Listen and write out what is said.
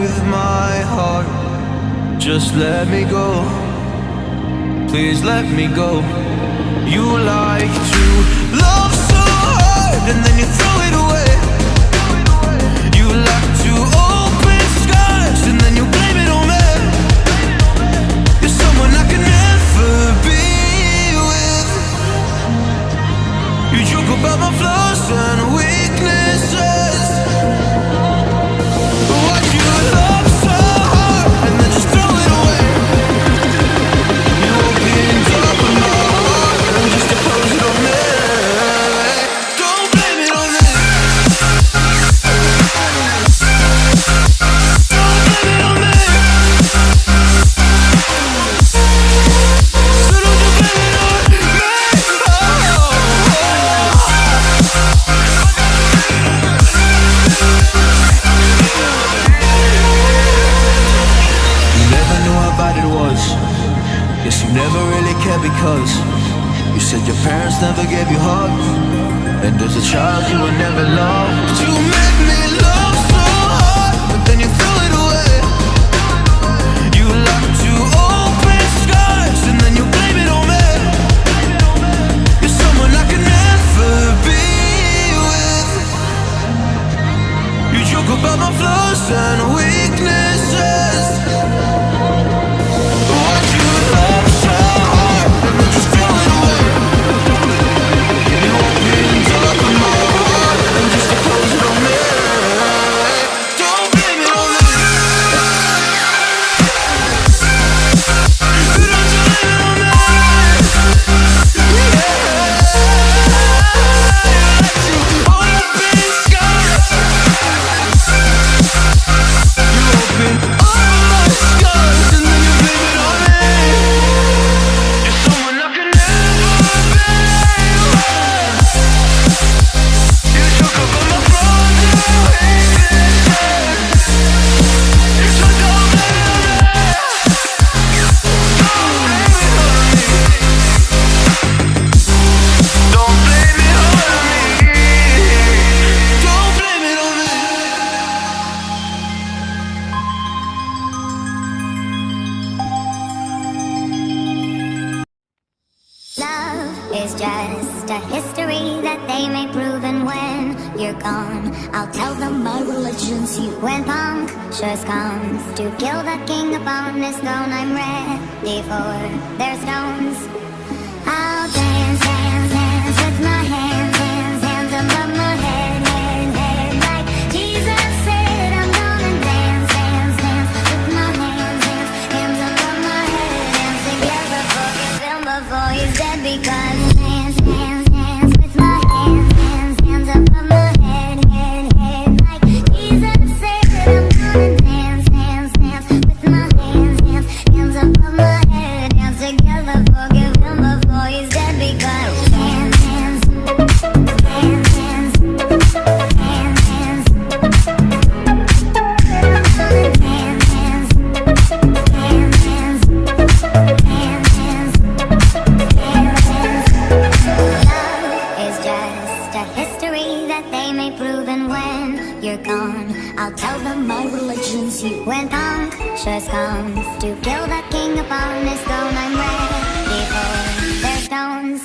with my heart. Just let me go, please let me go. You like to love so hard and then you throw it away. You like to open skies and then you blame it on me. You're someone I could never be with. You joke about my flaws and weaknesses. Why'd you love so hard and then just throw it away? You opened up my heart and just to close it on me. Don't blame it on me. Don't blame it on me. So don't you blame it on me. You never knew how bad it was. Guess you never really cared because you said your parents never gave you hugs, and as a child you were never loved. You made me love so hard, but then you threw it away. You like to open skies and then you blame it on me. You're someone I could never be with. You joke about my flaws and weaknesses. Why'd you love so hard and then just throw it away? You opened up my heart and just to close it on me. Don't blame it on me. Don't you blame it on me. Yeah. You like to open skies. You open all my scars and then you blame it on me. You're someone I could never be with. You took up all my flaws and weaknesses. So don't blame it on me. Don't blame it on me. Don't blame it on me. Don't blame it on me. Love is just a history that they may prove, and when you're gone, I'll tell them my religion's you. When punctures comes to kill the king upon his throne, I'm ready for their stones. I'll dance, dance, dance with my hands, hands, hands above my head, head, head. Like Jesus said, I'm gonna dance, dance, dance with my hands, hands, hands above my head. Dance together, forgive him before he's dead, because dance, dance, dance with my hands, hands, hands above my head, head, head. Like Jesus said, I'm gonna dance, dance, dance with my hands, hands, hands above my head. Dance together, forgive him before he's dead, because dance, dance, dance, dance, dance, dance. Dance, dance, Love is just a history that they may prove, and when you're gone, I'll tell them my religion's you. When punctures comes to kill the king upon his throne, I'm ready for their stones.